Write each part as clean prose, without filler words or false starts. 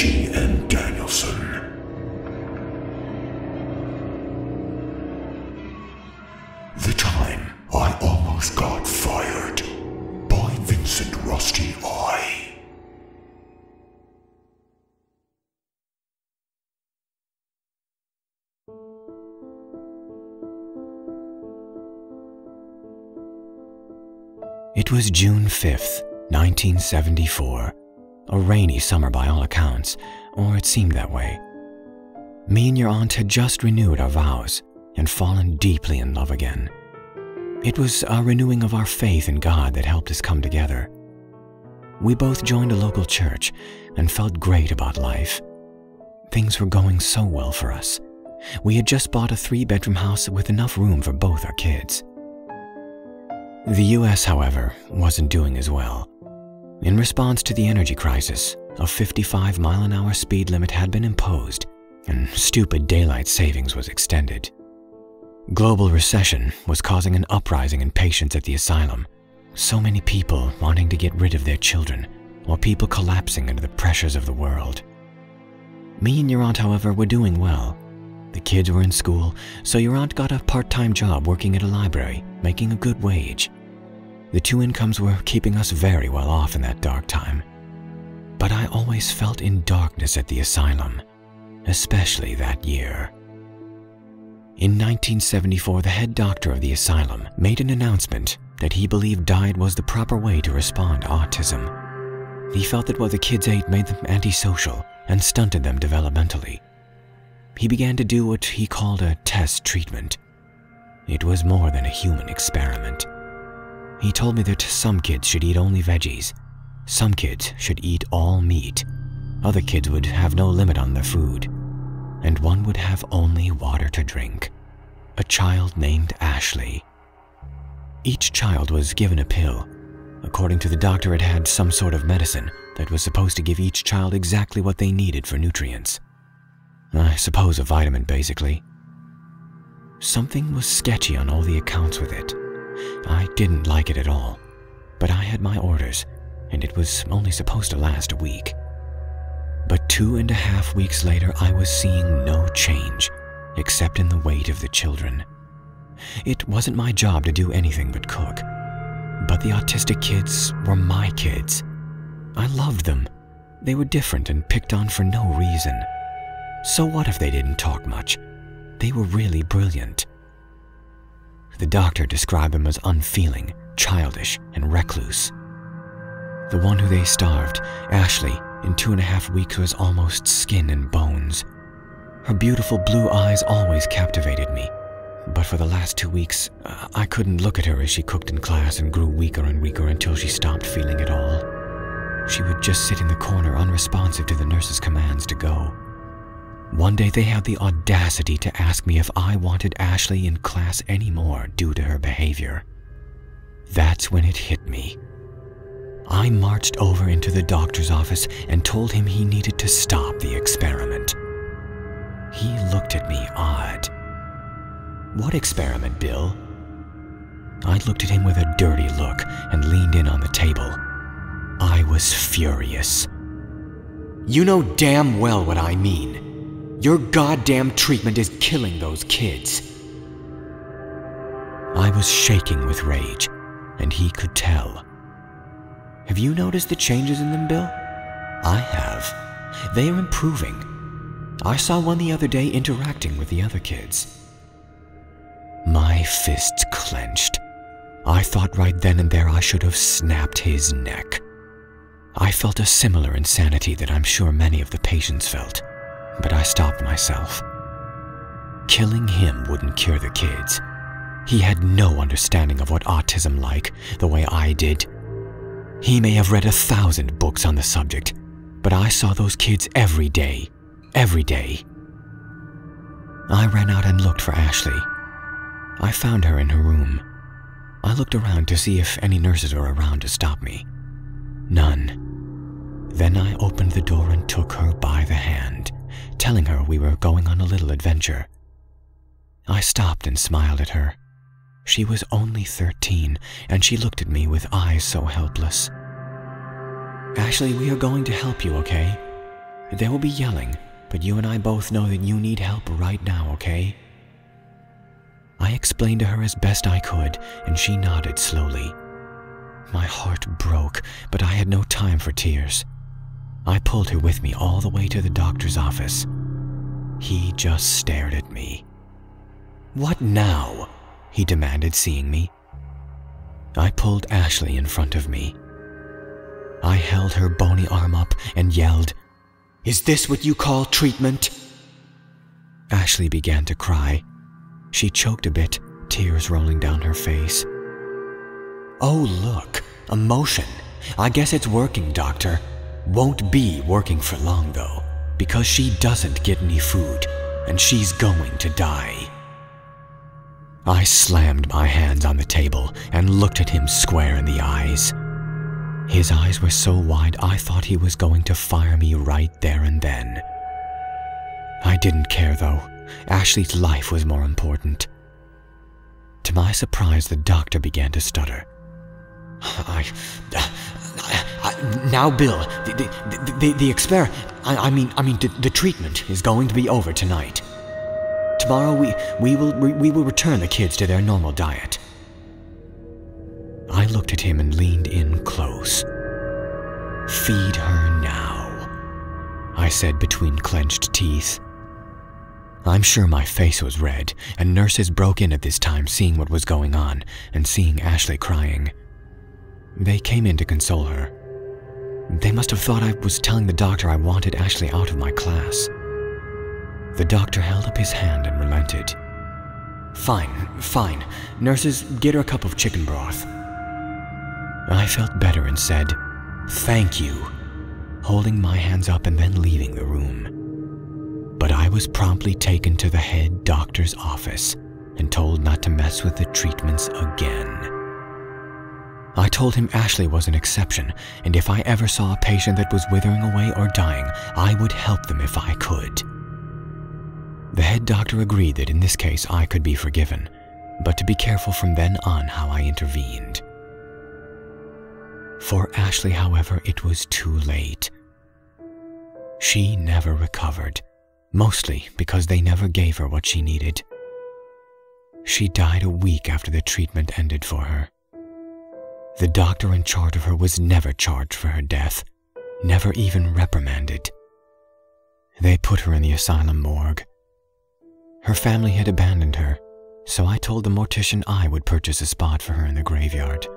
Danielson. The Time I Almost Got Fired by VincentRustyEye. It was June 5th, 1974, a rainy summer by all accounts, or it seemed that way. Me and your aunt had just renewed our vows and fallen deeply in love again. It was our renewing of our faith in God that helped us come together. We both joined a local church and felt great about life. Things were going so well for us. We had just bought a 3-bedroom house with enough room for both our kids. The US, however, wasn't doing as well. In response to the energy crisis, a 55-mile-an-hour speed limit had been imposed, and stupid daylight savings was extended. Global recession was causing an uprising in patients at the asylum, so many people wanting to get rid of their children, while people collapsing under the pressures of the world. Me and your aunt, however, were doing well. The kids were in school, so your aunt got a part-time job working at a library, making a good wage. The two incomes were keeping us very well off in that dark time. But I always felt in darkness at the asylum, especially that year. In 1974, the head doctor of the asylum made an announcement that he believed diet was the proper way to respond to autism. He felt that what the kids ate made them antisocial and stunted them developmentally. He began to do what he called a test treatment. It was more than a human experiment. He told me that some kids should eat only veggies, some kids should eat all meat, other kids would have no limit on their food, and one would have only water to drink. A child named Ashley. Each child was given a pill. According to the doctor, it had some sort of medicine that was supposed to give each child exactly what they needed for nutrients. I suppose a vitamin, basically. Something was sketchy on all the accounts with it. I didn't like it at all, but I had my orders, and it was only supposed to last a week. But 2.5 weeks later, I was seeing no change, except in the weight of the children. It wasn't my job to do anything but cook, but the autistic kids were my kids. I loved them. They were different and picked on for no reason. So what if they didn't talk much? They were really brilliant. The doctor described them as unfeeling, childish, and recluse. The one who they starved, Ashley, in 2.5 weeks was almost skin and bones. Her beautiful blue eyes always captivated me, but for the last 2 weeks, I couldn't look at her as she cooked in class and grew weaker and weaker until she stopped feeling it all. She would just sit in the corner unresponsive to the nurse's commands to go. One day they had the audacity to ask me if I wanted Ashley in class anymore due to her behavior. That's when it hit me. I marched over into the doctor's office and told him he needed to stop the experiment. He looked at me odd. "What experiment, Bill?" I looked at him with a dirty look and leaned in on the table. I was furious. "You know damn well what I mean. Your goddamn treatment is killing those kids." I was shaking with rage, and he could tell. "Have you noticed the changes in them, Bill?" "I have. They are improving. I saw one the other day interacting with the other kids." My fists clenched. I thought right then and there I should have snapped his neck. I felt a similar insanity that I'm sure many of the patients felt, but I stopped myself. Killing him wouldn't cure the kids. He had no understanding of what autism like, the way I did. He may have read 1,000 books on the subject, but I saw those kids every day. Every day. I ran out and looked for Ashley. I found her in her room. I looked around to see if any nurses were around to stop me. None. Then I opened the door and took her by the hand, telling her we were going on a little adventure. I stopped and smiled at her. She was only 13, and she looked at me with eyes so helpless. "Ashley, we are going to help you, okay? There will be yelling, but you and I both know that you need help right now, okay? I explained to her as best I could, and she nodded slowly. My heart broke, but I had no time for tears. I pulled her with me all the way to the doctor's office. He just stared at me. "What now?" he demanded, seeing me. I pulled Ashley in front of me. I held her bony arm up and yelled, "Is this what you call treatment?" Ashley began to cry. She choked a bit, tears rolling down her face. "Oh, look, emotion. I guess it's working, doctor. Won't be working for long, though, because she doesn't get any food, and she's going to die." I slammed my hands on the table and looked at him square in the eyes. His eyes were so wide I thought he was going to fire me right there and then. I didn't care, though. Ashley's life was more important. To my surprise, the doctor began to stutter. Now, Bill, the treatment is going to be over tonight. Tomorrow we will return the kids to their normal diet." I looked at him and leaned in close. "Feed her now," I said between clenched teeth. I'm sure my face was red, and nurses broke in at this time, seeing what was going on and seeing Ashley crying. They came in to console her. They must have thought I was telling the doctor I wanted Ashley out of my class. The doctor held up his hand and relented. Fine. Nurses, get her a cup of chicken broth." I felt better and said, "Thank you," holding my hands up and then leaving the room. But I was promptly taken to the head doctor's office and told not to mess with the treatments again. I told him Ashley was an exception, and if I ever saw a patient that was withering away or dying, I would help them if I could. The head doctor agreed that in this case I could be forgiven, but to be careful from then on how I intervened. For Ashley, however, it was too late. She never recovered, mostly because they never gave her what she needed. She died a week after the treatment ended for her. The doctor in charge of her was never charged for her death, never even reprimanded. They put her in the asylum morgue. Her family had abandoned her, so I told the mortician I would purchase a spot for her in the graveyard.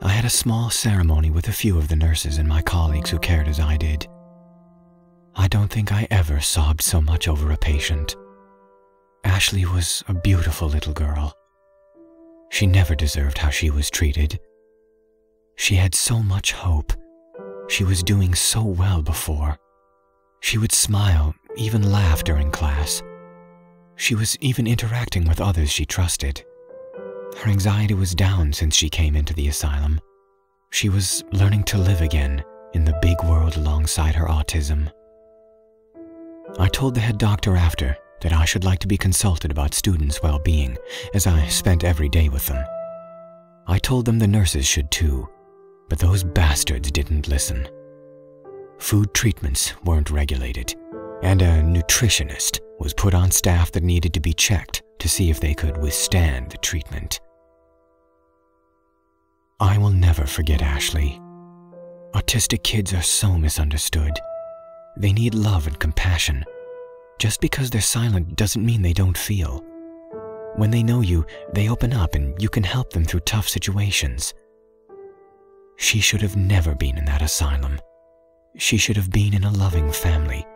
I had a small ceremony with a few of the nurses and my colleagues who cared as I did. I don't think I ever sobbed so much over a patient. Ashley was a beautiful little girl. She never deserved how she was treated. She had so much hope. She was doing so well before. She would smile, even laugh during class. She was even interacting with others she trusted. Her anxiety was down since she came into the asylum. She was learning to live again in the big world alongside her autism. I told the head doctor after that I should like to be consulted about students' well-being, as I spent every day with them. I told them the nurses should too, but those bastards didn't listen. Food treatments weren't regulated, and a nutritionist was put on staff that needed to be checked to see if they could withstand the treatment. I will never forget Ashley. Autistic kids are so misunderstood. They need love and compassion. Just because they're silent doesn't mean they don't feel. When they know you, they open up and you can help them through tough situations. She should have never been in that asylum. She should have been in a loving family,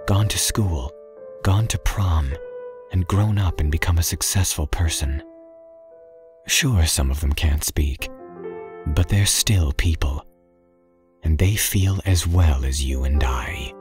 gone to school, gone to prom, and grown up and become a successful person. Sure, some of them can't speak, but they're still people, and they feel as well as you and I.